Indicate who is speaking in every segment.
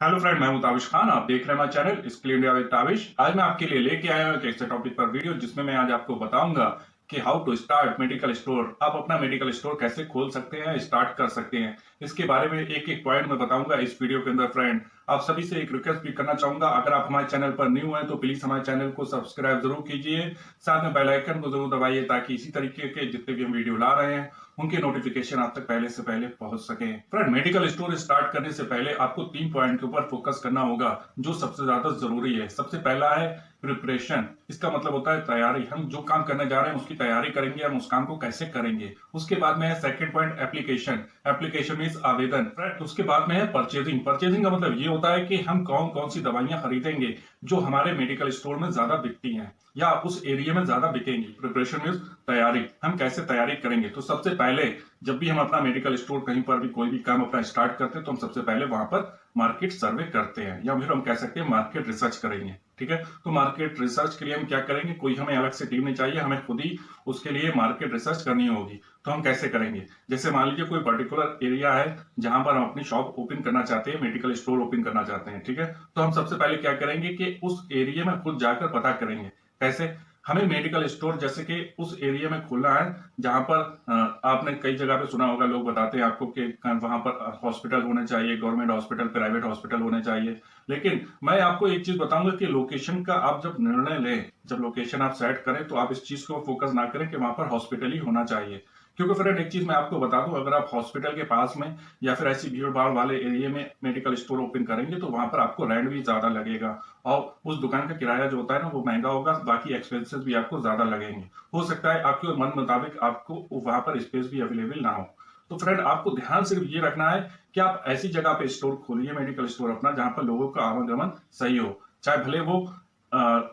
Speaker 1: Hello friend, मैं हूं ताबिश खान। आप देख रहे हैं हमारा channel skill India with Tabish. आज मैं आपके लिए लेके आया हूं एक ऐसे टॉपिक पर वीडियो जिसमें मैं आज आपको बताऊंगा कि how to start medical store. आप अपना मेडिकल स्टोर कैसे खोल सकते हैं, स्टार्ट कर सकते हैं। इसके बारे में एक एक पॉइंट मैं बताऊंगा इस वीडियो के अंदर। फ्रेंड, आप सभी से एक रिक्वेस्ट भी करना चाहूंगा, अगर आप हमारे चैनल पर न्यू हैं तो प्लीज हमारे चैनल को सब्सक्राइब जरूर कीजिए, साथ में बेल आइकन को जरूर दबाइए ताकि इसी तरीके के जितने भी हम वीडियो ला रहे हैं उनके नोटिफिकेशन आप तक पहले से पहले पहुंच सके। फ्रेंड, मेडिकल स्टोर स्टार्ट करने से पहले आपको 3 पॉइंट के ऊपर फोकस करना होगा जो सबसे ज्यादा जरूरी है। सबसे पहला है प्रिपरेशन। इसका मतलब होता है तैयारी। हम जो काम करने जा रहे हैं उसकी तैयारी करेंगे, हम उस काम को कैसे करेंगे। उसके बाद में है second point application. Application means आवेदन। उसके बाद में है परचेजिंग। परचेजिंग का मतलब ये होता है कि हम कौन कौन सी दवाइयां खरीदेंगे जो हमारे मेडिकल स्टोर में ज्यादा बिकती हैं या उस एरिया में ज्यादा बिकेंगी। प्रिपरेशन मींस तैयारी, हम कैसे तैयारी करेंगे। तो सबसे पहले जब भी हम अपना मेडिकल स्टोर कहीं पर भी कोई भी काम अपना स्टार्ट करते हैं तो हम सबसे पहले वहां पर मार्केट सर्वे करते हैं या फिर हम कह सकते हैं मार्केट रिसर्च करेंगे। ठीक है, तो मार्केट रिसर्च के लिए हम क्या करेंगे, कोई हमें अलग से टीम नहीं चाहिए, हमें खुद ही उसके लिए मार्केट रिसर्च करनी होगी। तो हम कैसे करेंगे, जैसे मान लीजिए कोई पर्टिकुलर एरिया है जहां पर हम अपनी शॉप ओपन करना चाहते हैं, मेडिकल स्टोर ओपन करना चाहते हैं। ठीक है, तो हम सबसे पहले क्या करेंगे कि उस एरिया में खुद जाकर पता करेंगे। कैसे, हमें मेडिकल स्टोर जैसे कि उस एरिया में खोलना है जहां पर आपने कई जगह पे सुना होगा, लोग बताते हैं आपको कि वहां पर हॉस्पिटल होने चाहिए, गवर्नमेंट हॉस्पिटल, प्राइवेट हॉस्पिटल होने चाहिए। लेकिन मैं आपको एक चीज बताऊंगा कि लोकेशन का आप जब निर्णय लें, जब लोकेशन आप सेट करें तो आप इस चीज को फोकस ना करें कि वहां पर हॉस्पिटल ही होना चाहिए। क्योंकि फ्रेंड, एक चीज मैं आपको बता दूं, अगर आप हॉस्पिटल के पास में या फिर ऐसी भीड़ भाड़ वाले एरिया में मेडिकल स्टोर ओपन करेंगे तो वहां पर आपको रेंट भी ज्यादा लगेगा और उस दुकान का किराया जो होता है ना वो महंगा होगा, बाकी एक्सपेंसेस भी आपको ज्यादा लगेंगे। हो सकता है आपके मन मुताबिक आपको वहां पर स्पेस भी अवेलेबल ना हो। तो फ्रेंड, आपको ध्यान सिर्फ ये रखना है कि आप ऐसी जगह पे स्टोर खोलिए, मेडिकल स्टोर अपना, जहां पर लोगों का आवागमन सही हो। चाहे भले वो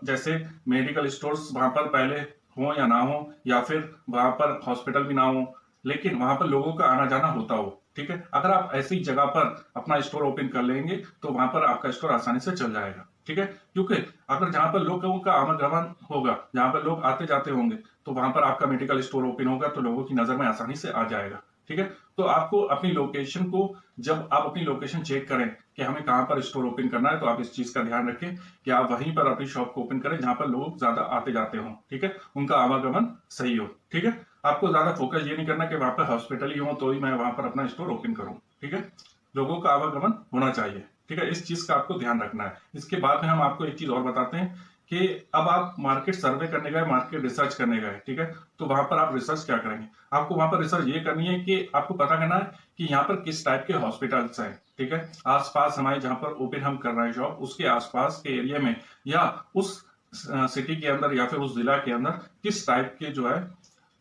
Speaker 1: जैसे मेडिकल स्टोर्स वहां पर पहले हो या ना हो, या फिर वहां पर हॉस्पिटल भी ना हो, लेकिन वहां पर लोगों का आना जाना होता हो। ठीक है, अगर आप ऐसी जगह पर अपना स्टोर ओपन कर लेंगे तो वहां पर आपका स्टोर आसानी से चल जाएगा। ठीक है, क्योंकि अगर जहां पर लोगों का आवागमन होगा, जहां पर लोग आते जाते होंगे, तो वहां पर आपका मेडिकल स्टोर ओपन होगा तो लोगों की नजर में आसानी से आ जाएगा। ठीक है, तो आपको अपनी लोकेशन को, जब आप अपनी लोकेशन चेक करें कि हमें कहां पर स्टोर ओपन करना है, तो आप इस चीज का ध्यान रखें कि आप वहीं पर अपनी शॉप को ओपन करें जहां पर लोग ज्यादा आते जाते हों। ठीक है, उनका आवागमन सही हो। ठीक है, आपको ज्यादा फोकस ये नहीं करना कि वहां पर हॉस्पिटल ही हो तो ही मैं वहां पर अपना स्टोर ओपन करूं। ठीक है, लोगों का आवागमन होना चाहिए। ठीक है, इस चीज का आपको ध्यान रखना है। इसके बाद में हम आपको एक चीज और बताते हैं कि अब आप मार्केट सर्वे करने गए, मार्केट रिसर्च करने गए। ठीक है, तो वहां पर आप रिसर्च क्या करेंगे, आपको वहां पर रिसर्च ये करनी है कि आपको पता करना है कि यहाँ पर किस टाइप के हॉस्पिटल्स हैं। ठीक है, आसपास हमारे जहां पर ओपन हम कर रहे हैं शॉप, उसके आसपास के एरिया में या उस सिटी के अंदर या फिर उस जिला के अंदर किस टाइप के जो है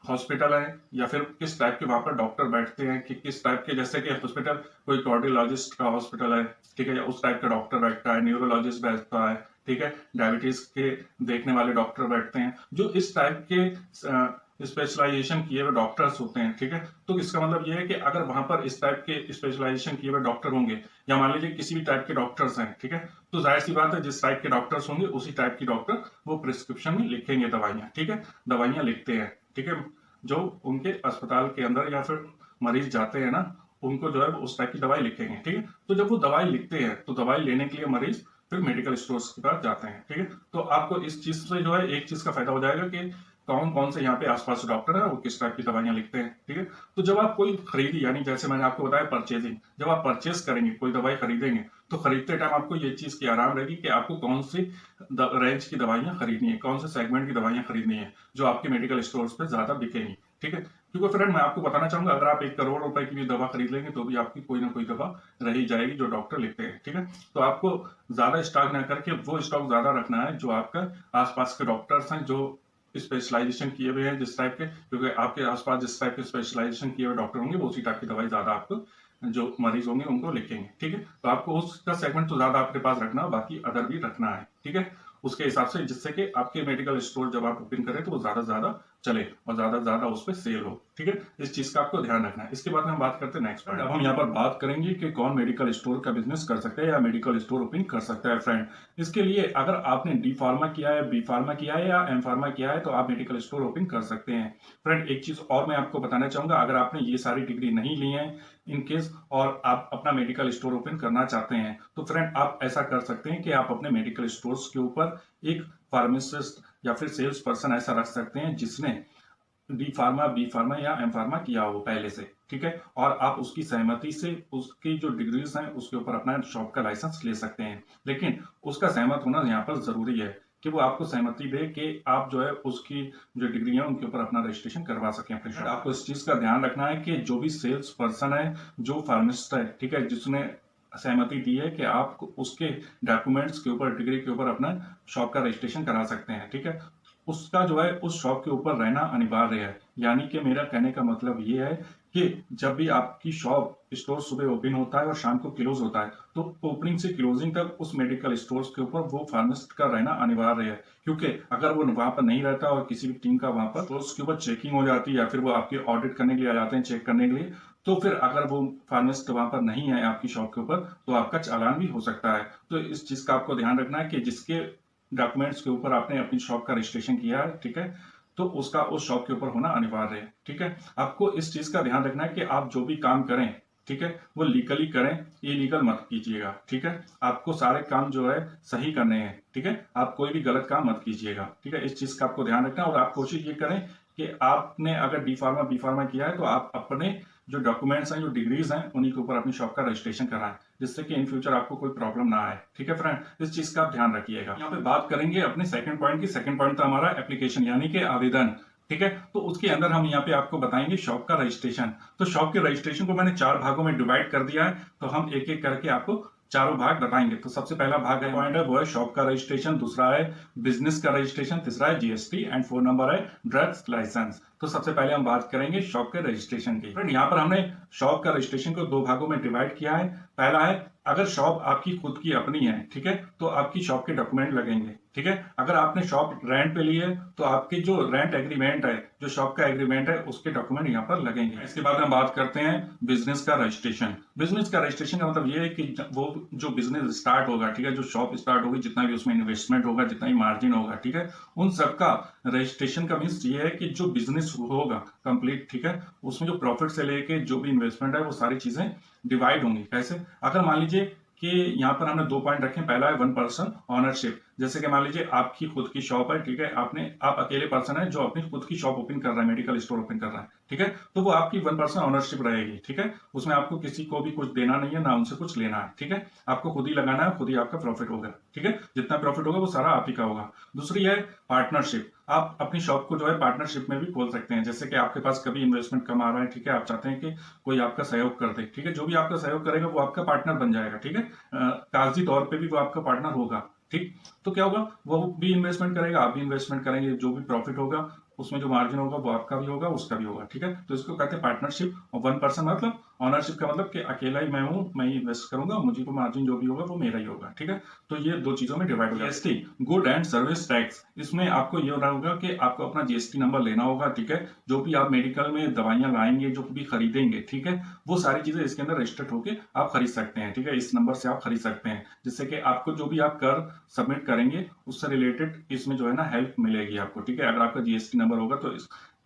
Speaker 1: हॉस्पिटल है, या फिर किस टाइप के वहां पर डॉक्टर बैठते हैं, कि किस टाइप के, जैसे कि हॉस्पिटल कोई कार्डियोलॉजिस्ट का हॉस्पिटल है, ठीक है, या उस टाइप का डॉक्टर बैठता है, न्यूरोलॉजिस्ट बैठता है, ठीक है, डायबिटीज के देखने वाले डॉक्टर बैठते हैं, जो इस टाइप के स्पेशलाइजेशन किए हुए डॉक्टर्स होते हैं। ठीक है, तो इसका मतलब यह है कि अगर वहां पर इस टाइप के स्पेशलाइजेशन किए हुए डॉक्टर होंगे, या मान लीजिए किसी भी टाइप के डॉक्टर्स हैं, ठीक है, तो जाहिर सी बात है जिस टाइप के डॉक्टर्स होंगे उसी टाइप की डॉक्टर वो प्रिस्क्रिप्शन में लिखेंगे दवाइयां। ठीक है, दवाइयां लिखते हैं। ठीक है, जो उनके अस्पताल के अंदर या फिर मरीज जाते हैं ना, उनको जो है उस टाइप की दवाई लिखेंगे। ठीक है, तो जब वो दवाई लिखते हैं तो दवाई लेने के लिए मरीज फिर मेडिकल स्टोर्स के पास जाते हैं। ठीक है, तो आपको इस चीज से जो है एक चीज का फायदा हो जाएगा कि कौन कौन से यहाँ पे आसपास डॉक्टर है, वो किस टाइप की दवाइयां लिखते हैं। ठीक है, तो जब आप कोई खरीदी, यानी जैसे मैंने आपको बताया परचेजिंग, जब आप परचेज करेंगे, कोई दवाई खरीदेंगे, तो खरीदते टाइम आपको ये चीज की आराम रहेगी कि आपको कौन सी रेंज की दवाइयां खरीदनी है, कौन से सेगमेंट की दवाइयां खरीदनी है जो आपके मेडिकल स्टोर्स पे ज्यादा बिकेंगी। ठीक है, क्योंकि फ्रेंड मैं आपको बताना चाहूंगा, अगर आप 1 करोड़ रुपए की भी दवा खरीद लेंगे तो भी आपकी कोई ना कोई दवा रही जाएगी जो डॉक्टर लिखते हैं। ठीक है, तो आपको ज्यादा स्टॉक ना करके वो स्टॉक ज्यादा रखना है जो आपका आसपास के डॉक्टर्स हैं, जो स्पेशलाइजेशन किए हुए हैं जिस टाइप के, क्योंकि आपके आसपास जिस टाइप के स्पेशलाइजेशन किए हुए डॉक्टर होंगे वो उसी टाइप की दवाई ज्यादा आपको, जो मरीज होंगे उनको लिखेंगे। ठीक है, तो आपको उसका सेगमेंट तो ज्यादा आपके पास रखना है, बाकी अदर भी रखना है। ठीक है, उसके हिसाब से, जिससे कि आपके मेडिकल स्टोर जब आप ओपन करें तो वो ज्यादा से ज्यादा चले और ज्यादा से ज्यादा उस पर सेल हो। ठीक है, इस चीज का आपको ध्यान रखना है। इसके बाद में हम बात करते हैं नेक्स्ट पॉइंट। अब हम यहाँ पर बात करेंगे कि कौन मेडिकल स्टोर का बिजनेस कर सकता है या मेडिकल स्टोर ओपन कर सकता है। फ्रेंड, इसके लिए अगर आपने डी फार्मा किया है, बी फार्मा किया है या एम फार्मा किया है तो आप मेडिकल स्टोर ओपन कर सकते हैं। फ्रेंड, एक चीज और मैं आपको बताना चाहूंगा, अगर आपने ये सारी डिग्री नहीं ली है इन केस और आप अपना मेडिकल स्टोर ओपन करना चाहते हैं तो फ्रेंड आप ऐसा कर सकते हैं कि आप अपने मेडिकल स्टोर्स के ऊपर एक फार्मासिस्ट या फिर सेल्स पर्सन ऐसा रख सकते हैं जिसने डी फार्मा, बी फार्मा या एम फार्मा किया हो पहले से। ठीक है, और आप उसकी सहमति से उसकी जो डिग्रीज हैं उसके ऊपर अपना शॉप का लाइसेंस ले सकते हैं। लेकिन उसका सहमत होना यहाँ पर जरूरी है कि वो आपको सहमति दे कि आप जो है उसकी जो डिग्री है उनके ऊपर अपना रजिस्ट्रेशन करवा सकें। फिर आपको इस चीज का ध्यान रखना है कि जो भी सेल्स पर्सन है, जो फार्मासिस्ट है, ठीक है, जिसने सहमति दी है कि आप उसके डॉक्यूमेंट्स के ऊपर, डिग्री के ऊपर अपना शॉप का रजिस्ट्रेशन करा सकते हैं। ठीक है, उसका जो है उस शॉप के ऊपर रहना अनिवार्य है। यानी कि मेरा कहने का मतलब ये है कि जब भी आपकी शॉप स्टोर सुबह ओपन होता है और शाम को क्लोज होता है तो ओपनिंग से क्लोजिंग तक उस मेडिकल स्टोर्स के ऊपर वो फार्मासिस्ट का रहना अनिवार्य है। क्योंकि अगर वो वहां पर नहीं रहता और किसी भी टीम का वहां पर तो उसके ऊपर चेकिंग हो जाती है या फिर वो आपकी ऑडिट करने के लिए आ जाते हैं, चेक करने के लिए, तो फिर अगर वो फार्मासिस्ट वहां पर नहीं है आपकी शॉप के ऊपर तो आपका चालान भी हो सकता है। तो इस चीज का आपको ध्यान रखना है कि जिसके डॉक्यूमेंट्स के ऊपर आपने अपनी शॉप का रजिस्ट्रेशन किया है, ठीक है, तो उसका उस शॉप के ऊपर होना अनिवार्य है। ठीक है, आपको इस चीज का ध्यान रखना है कि आप जो भी काम करें, ठीक है, वो लीगली करें, इलीगल मत कीजिएगा। ठीक है, आपको सारे काम जो है सही करने हैं। ठीक है, आप कोई भी गलत काम मत कीजिएगा। ठीक है, इस चीज का आपको ध्यान रखना है और आप कोशिश ये करें कि आपने अगर डी फार्मा, बी फार्मा किया है तो आप अपने जो डॉक्यूमेंट्स हैं, जो डिग्रीज हैं, उन्हीं के ऊपर अपनी शॉप का रजिस्ट्रेशन कराएं, जिससे कि इन फ्यूचर आपको कोई प्रॉब्लम ना आए। ठीक है फ्रेंड, इस चीज का आप ध्यान रखिएगा। यहाँ पे बात करेंगे अपने सेकंड पॉइंट की। सेकंड पॉइंट था हमारा एप्लीकेशन यानी कि आवेदन। ठीक है, तो उसके अंदर हम यहाँ पे आपको बताएंगे शॉप का रजिस्ट्रेशन। तो शॉप के रजिस्ट्रेशन को मैंने 4 भागों में डिवाइड कर दिया है, तो हम एक एक करके आपको चारों भाग बताएंगे। तो सबसे पहला भाग है पॉइंट है वो है शॉप का रजिस्ट्रेशन, दूसरा है बिजनेस का रजिस्ट्रेशन, तीसरा है जीएसटी एंड 4 नंबर है ड्रग्स लाइसेंस। तो सबसे पहले हम बात करेंगे शॉप के रजिस्ट्रेशन की। फ्रेंड, यहाँ पर हमने शॉप का रजिस्ट्रेशन को 2 भागों में डिवाइड किया है। पहला है अगर शॉप आपकी खुद की अपनी है, ठीक है, तो आपकी शॉप के डॉक्यूमेंट लगेंगे। ठीक है, अगर आपने शॉप रेंट पे ली है तो आपकी जो रेंट एग्रीमेंट है, जो शॉप का एग्रीमेंट है, उसके डॉक्यूमेंट यहाँ पर लगेंगे। इसके बाद हम बात करते हैं बिजनेस का रजिस्ट्रेशन। बिजनेस का रजिस्ट्रेशन का मतलब ये है कि वो जो बिजनेस स्टार्ट होगा, ठीक है, जो शॉप स्टार्ट होगी, जितना भी उसमें इन्वेस्टमेंट होगा, जितना भी मार्जिन होगा, ठीक है, उन सबका रजिस्ट्रेशन का मीन्स ये है कि जो बिजनेस होगा कंप्लीट, ठीक है, उसमें जो प्रॉफिट से लेके जो भी इन्वेस्टमेंट है वो सारी चीजें डिवाइड होंगी। कैसे? अगर मान लीजिए कि यहाँ पर हमने 2 पॉइंट रखे। पहला है 1 पर्सन ऑनरशिप। जैसे कि मान लीजिए आपकी खुद की शॉप है, ठीक है, आप अकेले पर्सन है जो अपनी खुद की शॉप ओपन कर रहा है, मेडिकल स्टोर ओपन कर रहा है, ठीक है, तो वो आपकी 1 पर्सन ऑनरशिप रहेगी। ठीक है, उसमें आपको किसी को भी कुछ देना नहीं है, ना उनसे कुछ लेना है। ठीक है, आपको खुद ही लगाना है, खुद ही आपका प्रॉफिट होगा। ठीक है, जितना प्रॉफिट होगा वो सारा आप ही का होगा। दूसरी है पार्टनरशिप। आप अपनी शॉप को जो है पार्टनरशिप में भी खोल सकते हैं। जैसे कि आपके पास कभी इन्वेस्टमेंट कम आ रहा है, ठीक है, आप चाहते हैं कि कोई आपका सहयोग कर दे, ठीक है, जो भी आपका सहयोग करेगा वो आपका पार्टनर बन जाएगा। ठीक है, कागजी तौर पे भी वो आपका पार्टनर होगा। ठीक, तो क्या होगा, वो भी इन्वेस्टमेंट करेगा, आप भी इन्वेस्टमेंट करेंगे, जो भी प्रॉफिट होगा उसमें जो मार्जिन होगा वो आपका भी होगा, उसका भी होगा। ठीक है, तो इसको कहते हैं पार्टनरशिप। और 1 पर्सन मतलब ऑनरशिप का मतलब कि अकेला ही मैं हूं, मैं ही इन्वेस्ट करूंगा, मुझे को मार्जिन जो भी होगा वो मेरा ही होगा। ठीक है, तो ये 2 चीजों में डिवाइड हो जाएगा। GST, good and service tax, इसमें आपको ये होगा कि आपको अपना जीएसटी नंबर लेना होगा। ठीक है, जो भी आप मेडिकल में दवाइयां लाएंगे, जो भी खरीदेंगे, ठीक है, वो सारी चीजें इसके अंदर रजिस्टर्ड होकर आप खरीद सकते हैं। ठीक है, इस नंबर से आप खरीद सकते हैं, जिससे कि आपको जो भी आप कर सबमिट करेंगे उससे रिलेटेड इसमें जो है ना हेल्प मिलेगी आपको। ठीक है, अगर आपका जीएसटी नंबर होगा तो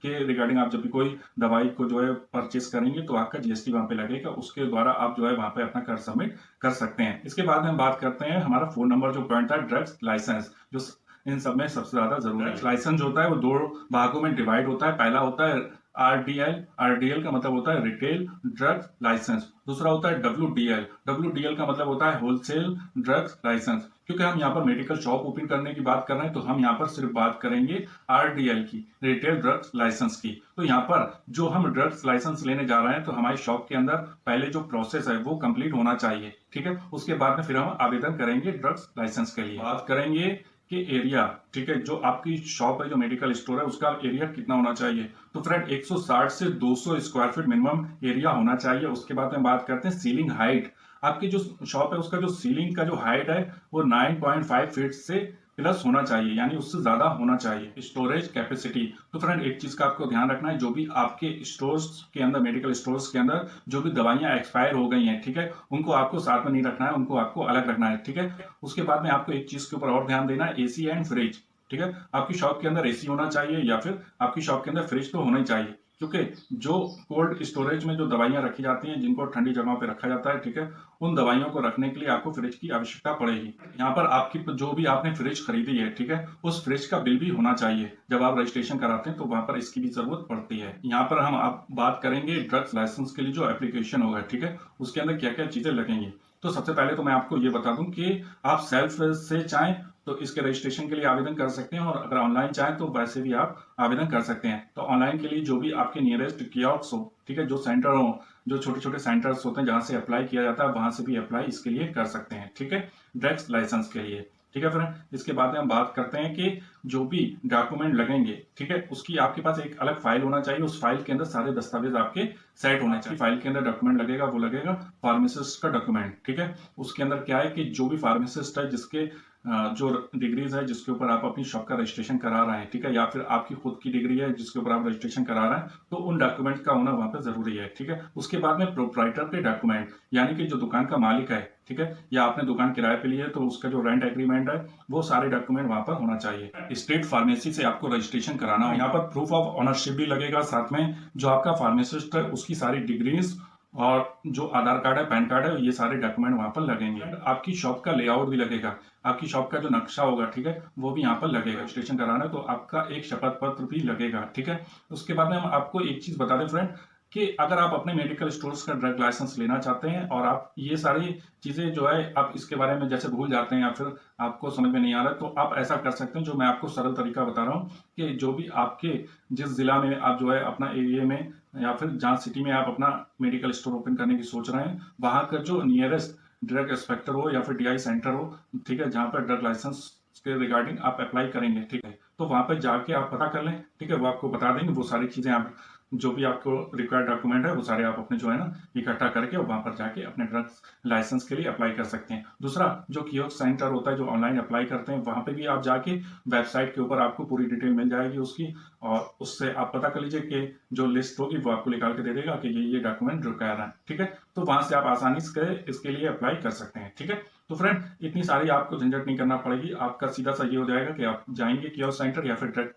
Speaker 1: के रिगार्डिंग आप जब भी कोई दवाई को जो है परचेस करेंगे तो आपका जीएसटी वहां पे लगेगा, उसके द्वारा आप जो है वहां पे अपना कर सबमिट कर सकते हैं। इसके बाद हम बात करते हैं हमारा 4 नंबर जो पॉइंट था ड्रग्स लाइसेंस, जो इन सब में सबसे ज्यादा जरूरी है। लाइसेंस जो होता है वो 2 भागों में डिवाइड होता है। पहला होता है आरडीएल का मतलब होता है रिटेल ड्रग्स लाइसेंस। दूसरा होता है डब्ल्यूडीएल का मतलब होता है होलसेल ड्रग्स लाइसेंस। क्योंकि हम यहाँ पर मेडिकल शॉप ओपन करने की बात कर रहे हैं तो हम यहाँ पर सिर्फ बात करेंगे आरडीएल की, रिटेल ड्रग्स लाइसेंस की। तो यहाँ पर जो हम ड्रग्स लाइसेंस लेने जा रहे हैं तो हमारी शॉप के अंदर पहले जो प्रोसेस है वो कंप्लीट होना चाहिए। ठीक है, उसके बाद में फिर हम आवेदन करेंगे ड्रग्स लाइसेंस के लिए। बात करेंगे कि एरिया, ठीक है, जो आपकी शॉप है, जो मेडिकल स्टोर है, उसका एरिया कितना होना चाहिए। तो फ्रेंड 160 से 200 स्क्वायर फीट मिनिमम एरिया होना चाहिए। उसके बाद में बात करते हैं सीलिंग हाइट। आपकी जो शॉप है उसका जो सीलिंग का जो हाइट है वो 9.5 फीट से प्लस होना चाहिए, यानी उससे ज्यादा होना चाहिए। स्टोरेज कैपेसिटी, तो फ्रेंड एक चीज का आपको ध्यान रखना है, जो भी आपके स्टोर्स के अंदर, मेडिकल स्टोर्स के अंदर जो भी दवाइयां एक्सपायर हो गई हैं, ठीक है, उनको आपको साथ में नहीं रखना है, उनको आपको अलग रखना है, ठीक है। उसके बाद में आपको एक चीज के ऊपर और ध्यान देना है, एसी एंड फ्रिज, ठीक है। आपकी शॉप के अंदर एसी होना चाहिए या फिर आपकी शॉप के अंदर फ्रिज तो होना ही चाहिए, क्योंकि जो कोल्ड स्टोरेज में जो दवाइयां रखी जाती हैं, जिनको ठंडी जगहों पे रखा जाता है, ठीक है, उन दवाइयों को रखने के लिए आपको फ्रिज की आवश्यकता पड़ेगी। यहाँ पर आपकी जो भी आपने फ्रिज खरीदी है, ठीक है, उस फ्रिज का बिल भी होना चाहिए। जब आप रजिस्ट्रेशन कराते हैं तो वहां पर इसकी भी जरूरत पड़ती है। यहाँ पर हम आप बात करेंगे ड्रग्स लाइसेंस के लिए जो एप्लीकेशन होगा, ठीक है, उसके अंदर क्या क्या चीजें लगेंगी। तो सबसे पहले तो मैं आपको ये बता दूं कि आप सेल्फ से चाहें तो इसके रजिस्ट्रेशन के लिए आवेदन कर सकते हैं, और अगर ऑनलाइन चाहें तो वैसे भी आप आवेदन कर सकते हैं। तो ऑनलाइन के लिए जो भी आपके नियरेस्ट कियोस्क हो, ठीक है, जो सेंटर हो, जो छोटे छोटे सेंटर्स होते हैं जहां से अप्लाई किया जाता है, वहां से भी अप्लाई इसके लिए कर सकते हैं, ठीक है, ड्रग्स लाइसेंस के लिए, ठीक है फ्रेंड। इसके बाद में हम बात करते हैं कि जो भी डॉक्यूमेंट लगेंगे, ठीक है, उसकी आपके पास एक अलग फाइल होना चाहिए। उस फाइल के अंदर सारे दस्तावेज आपके सेट होने चाहिए। फाइल के अंदर डॉक्यूमेंट लगेगा, वो लगेगा फार्मासिस्ट का डॉक्यूमेंट, ठीक है। उसके अंदर क्या है कि जो भी फार्मासिस्ट है, जिसके जो डिग्रीज है, जिसके ऊपर आप अपनी शॉप का रजिस्ट्रेशन करा रहे हैं, ठीक है, या फिर आपकी खुद की डिग्री है जिसके ऊपर आप रजिस्ट्रेशन करा रहे हैं, तो उन डॉक्यूमेंट का होना वहां पर जरूरी है, ठीक है। उसके बाद में प्रोप्राइटर के डॉक्यूमेंट, यानी कि जो दुकान का मालिक है, ठीक है, या आपने दुकान किराए पे ली है तो उसका जो रेंट एग्रीमेंट है, वो सारे डॉक्यूमेंट वहां पर होना चाहिए। स्टेट फार्मेसी से आपको रजिस्ट्रेशन कराना है, यहाँ पर प्रूफ ऑफ ऑनरशिप भी लगेगा, साथ में जो आपका फार्मासिस्ट है उसकी सारी डिग्रीज और जो आधार कार्ड है, पैन कार्ड है, ये सारे डॉक्यूमेंट वहां पर लगेंगे। आपकी शॉप का लेआउट भी लगेगा, आपकी शॉप का जो नक्शा होगा, ठीक है, वो भी यहाँ पर लगेगा। रजिस्ट्रेशन कराना है तो आपका एक शपथ पत्र भी लगेगा, ठीक है। उसके बाद में हम आपको एक चीज बता दें फ्रेंड, कि अगर आप अपने मेडिकल स्टोर्स का ड्रग लाइसेंस लेना चाहते हैं और आप ये सारी चीजें जो है आप इसके बारे में जैसे भूल जाते हैं या फिर आपको समझ में नहीं आ रहा, तो आप ऐसा कर सकते हैं, जो मैं आपको सरल तरीका बता रहा हूँ, कि जो भी आपके जिस जिला में आप जो है अपना एरिया में या फिर जहाँ सिटी में आप अपना मेडिकल स्टोर ओपन करने की सोच रहे हैं, वहां का जो नियरेस्ट ड्रग इंस्पेक्टर हो या फिर डीआई सेंटर हो, ठीक है, जहां पर ड्रग लाइसेंस के रिगार्डिंग आप अप्लाई करेंगे, ठीक है, तो वहां पर जाके आप पता कर लें, ठीक है, वो आपको बता देंगे। वो सारी चीजें आप जो भी आपको रिक्वायर्ड डॉक्यूमेंट है वो सारे आप अपने जो है ना इकट्ठा करके वहां पर जाके अपने ड्रग्स लाइसेंस के लिए अप्लाई कर सकते हैं। दूसरा, जो कियोस्क सेंटर होता है जो ऑनलाइन अप्लाई करते हैं, वहां पे भी आप जाके वेबसाइट के ऊपर आपको पूरी डिटेल मिल जाएगी उसकी, और उससे आप पता कर लीजिए कि जो लिस्ट होगी वो आपको निकाल के दे देगा कि ये डॉक्यूमेंट रिक्वायर है, ठीक है। तो वहां से आप आसानी से इसके लिए अप्लाई कर सकते हैं, ठीक है। तो फ्रेंड, इतनी सारी आपको झंझट नहीं करना पड़ेगी, आपका सीधा सा ये हो जाएगा कि आप जाएंगे कियोस्क सेंटर या फिर ड्रग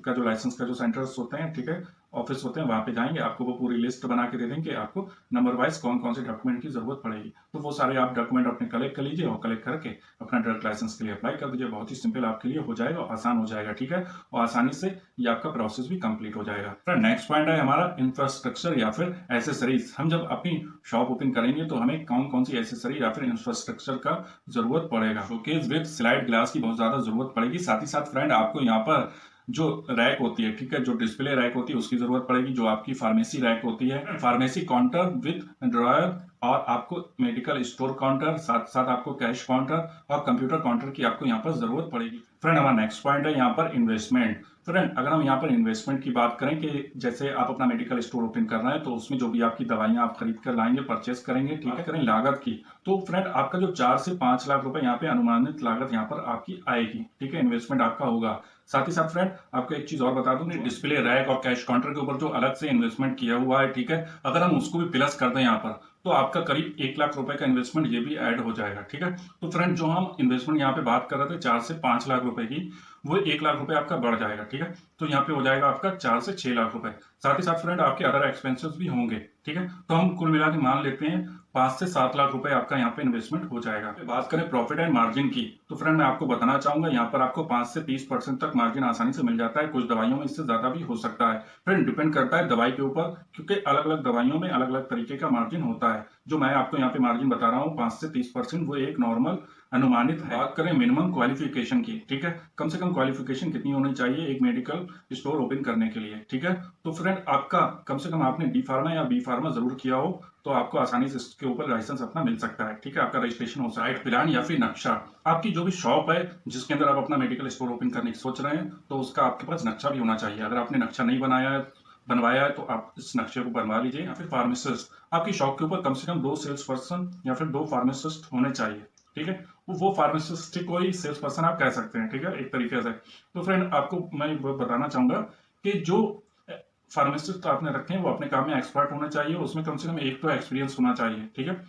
Speaker 1: का जो लाइसेंस का जो सेंटर्स होते हैं, ठीक है, ऑफिस होते हैं, वहां पे जाएंगे, आपको वो पूरी लिस्ट बना के दे देंगे, आपको नंबर वाइज कौन कौन से डॉक्यूमेंट की जरूरत पड़ेगी, तो वो सारे आप डॉक्यूमेंट अपने कलेक्ट कर लीजिए और कलेक्ट करके अपना ड्रग लाइसेंस के लिए अप्लाई कर दीजिए। बहुत ही सिंपल आपके लिए हो जाएगा, आसान हो जाएगा, ठीक है, और आसानी से ये आपका प्रोसेस भी कंप्लीट हो जाएगा। फिर नेक्स्ट पॉइंट है हमारा इंफ्रास्ट्रक्चर या फिर एसेसरीज। हम जब अपनी शॉप ओपन करेंगे तो हमें कौन कौन सी एसेसरी या फिर इंफ्रास्ट्रक्चर का जरूरत पड़ेगा। शोकेस विद स्लाइड ग्लास की बहुत ज्यादा जरूरत पड़ेगी। साथ ही साथ फ्रेंड, आपको यहाँ पर जो रैक होती है, ठीक है, जो डिस्प्ले रैक होती है उसकी जरूरत पड़ेगी। जो आपकी फार्मेसी रैक होती है, फार्मेसी काउंटर विद ड्रॉयर, और आपको मेडिकल स्टोर काउंटर, साथ साथ आपको कैश काउंटर और कंप्यूटर काउंटर की आपको यहाँ पर जरूरत पड़ेगी। फ्रेंड, हमारा नेक्स्ट पॉइंट है यहाँ पर इन्वेस्टमेंट। फ्रेंड, अगर हम यहाँ पर इन्वेस्टमेंट की बात करें कि जैसे आप अपना मेडिकल स्टोर ओपन कर रहे हैं, तो उसमें जो भी आपकी दवाइयां आप खरीद कर लाएंगे, परचेस करेंगे, ठीक है, करें लागत की, तो फ्रेंड आपका जो 4 से 5 लाख रुपए यहाँ पे अनुमानित लागत यहाँ पर आपकी आएगी, ठीक है, इन्वेस्टमेंट आपका होगा। साथ ही साथ फ्रेंड, आपको एक चीज और बता दूं, डिस्प्ले रैक और कैश काउंटर के ऊपर जो अलग से इन्वेस्टमेंट किया हुआ है, ठीक है, अगर हम उसको भी प्लस कर दें यहाँ पर, तो आपका करीब 1 लाख रुपए का इन्वेस्टमेंट ये भी ऐड हो जाएगा, ठीक है। तो फ्रेंड, जो हम इन्वेस्टमेंट यहाँ पे बात कर रहे थे 4 से 5 लाख रुपए की, वो 1 लाख रुपए आपका बढ़ जाएगा, ठीक है। तो यहाँ पे हो जाएगा आपका 4 से 6 लाख रुपए। साथ ही साथ फ्रेंड, आपके अदर एक्सपेंसेस भी होंगे, ठीक है। तो हम कुल मिला के मान लेते हैं 5 से 7 लाख रुपए आपका यहाँ पे इन्वेस्टमेंट हो जाएगा। बात करें प्रॉफिट एंड मार्जिन की, तो फ्रेंड मैं आपको बताना चाहूंगा, यहाँ पर आपको 5 से 30% तक मार्जिन आसानी से मिल जाता है। कुछ दवाइयों में इससे ज्यादा भी हो सकता है। फ्रेंड, डिपेंड करता है दवाई के ऊपर, क्योंकि अलग अलग दवाइयों में अलग अलग तरीके का मार्जिन होता है। जो मैं आपको यहाँ पे मार्जिन बता रहा हूँ 5 से 30%, वो एक नॉर्मल अनुमानित है। बात करें मिनिमम क्वालिफिकेशन की, ठीक है, कम से कम क्वालिफिकेशन कितनी होनी चाहिए एक मेडिकल स्टोर ओपन करने के लिए, ठीक है। तो फ्रेंड, आपका कम से कम आपने डी फार्मा या बी फार्मा जरूर किया हो, तो आपको आसानी से इसके ऊपर लाइसेंस अपना मिल सकता है, ठीक है, आपका रजिस्ट्रेशन हो सकता है। प्लान या फिर नक्शा, आपकी जो भी शॉप है जिसके अंदर आप अपना मेडिकल स्टोर ओपन करने की सोच रहे हैं, तो उसका आपके पास नक्शा भी होना चाहिए। अगर आपने नक्शा नहीं बनाया है बनवाया है तो आप इस नक्शे को बनवा लीजिए। या फिर फार्मासिस्ट, आपकी शॉप के ऊपर कम से कम 2 सेल्स पर्सन या फिर 2 फार्मासिस्ट होने चाहिए, ठीक है। वो फार्मासिस्ट को ही सेल्स पर्सन आप कह सकते हैं, ठीक है, एक तरीके से। तो फ्रेंड आपको मैं वो बताना चाहूंगा कि जो फार्मासिस्ट आपने रखे हैं वो अपने काम में एक्सपर्ट होना चाहिए, उसमें कम से कम एक तो एक्सपीरियंस होना चाहिए, ठीक है।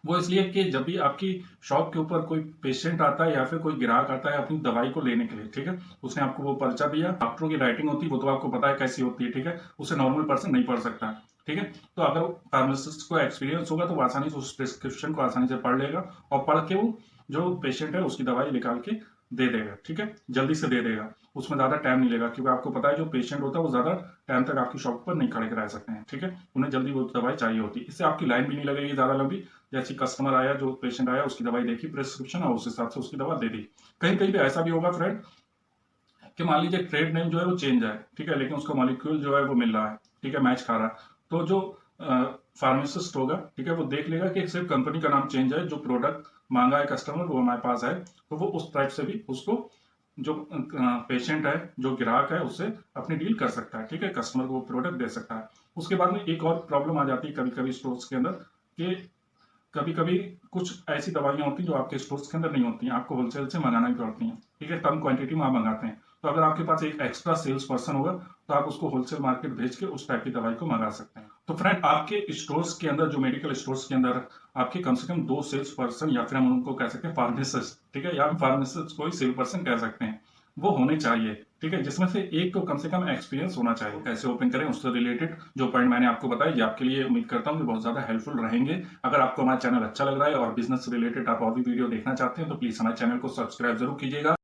Speaker 1: वो इसलिए कि जब भी आपकी शॉप के ऊपर कोई पेशेंट आता है या फिर कोई ग्राहक आता है अपनी दवाई को लेने के लिए, ठीक है, उसने आपको वो पर्चा दिया, डॉक्टरों की राइटिंग होती है वो तो आपको पता है कैसी होती है, ठीक है, उसे नॉर्मल पर्सन नहीं पढ़ सकता, ठीक है। तो अगर फार्मासिस्ट को एक्सपीरियंस होगा तो वो आसानी से उस प्रिस्क्रिप्शन को आसानी से पढ़ लेगा और पढ़ के वो जो पेशेंट है उसकी दवाई निकाल के दे देगा, ठीक है, जल्दी से दे देगा, उसमें ज्यादा टाइम नहीं लेगा, क्योंकि आपको पता है जो पेशेंट होता है वो ज्यादा टाइम तक आपकी शॉप पर नहीं खड़े रह सकते हैं, ठीक है, उन्हें जल्दी वो दवाई चाहिए होती है। इससे आपकी लाइन भी नहीं लगेगी ज्यादा लंबी, जैसे कस्टमर आया, जो पेशेंट आया, उसकी दवाई देखी प्रिस्क्रिप्शन और उस हिसाब से उसकी दवा दे दी। कहीं कहीं पे ऐसा भी होगा फ्रेंड कि मान लीजिए ट्रेड नेम जो है वो चेंज है, ठीक है, लेकिन उसका मॉलिक्यूल जो है वो मिल रहा है, ठीक है, मैच खा रहा है, तो जो फार्मासिस्ट होगा, ठीक है, वो देख लेगा कि सिर्फ कंपनी का नाम चेंज है, जो प्रोडक्ट मांगा है कस्टमर वो हमारे पास है, तो वो उस टाइप से भी उसको जो पेशेंट है, जो ग्राहक है, उससे अपनी डील कर सकता है, ठीक है, कस्टमर को वो प्रोडक्ट दे सकता है। उसके बाद में एक और प्रॉब्लम आ जाती है कभी कभी स्टोर्स के अंदर कि कभी कभी कुछ ऐसी दवाइयां होती हैं जो आपके स्टोर्स के अंदर नहीं होती हैं, आपको होलसेल से मंगाना ही पड़ती हैं, ठीक है, कम क्वांटिटी में आप मंगाते हैं। तो अगर आपके पास एक एक्स्ट्रा सेल्स पर्सन होगा तो आप उसको होलसेल मार्केट भेज के उस टाइप की दवाई को मंगा सकते हैं। तो फ्रेंड आपके स्टोर्स के अंदर, जो मेडिकल स्टोर्स के अंदर आपके कम से कम 2 सेल्स पर्सन या फिर हम उनको कह सकते हैं फार्मासिस्ट, ठीक है, या हम फार्मासिस्ट को ही सेल पर्सन कह सकते हैं, वो होने चाहिए, ठीक है, जिसमें से एक को कम से कम एक्सपीरियंस होना चाहिए। कैसे ओपन करें उससे रिलेटेड जो पॉइंट मैंने आपको बताया, ये आपके लिए उम्मीद करता हूँ कि बहुत ज्यादा हेल्पफुल रहेंगे। अगर आपको हमारा चैनल अच्छा लग रहा है और बिजनेस से रिलेटेड आप और भी वीडियो देखना चाहते हैं तो प्लीज हमारे चैनल को सब्सक्राइब जरूर कीजिएगा।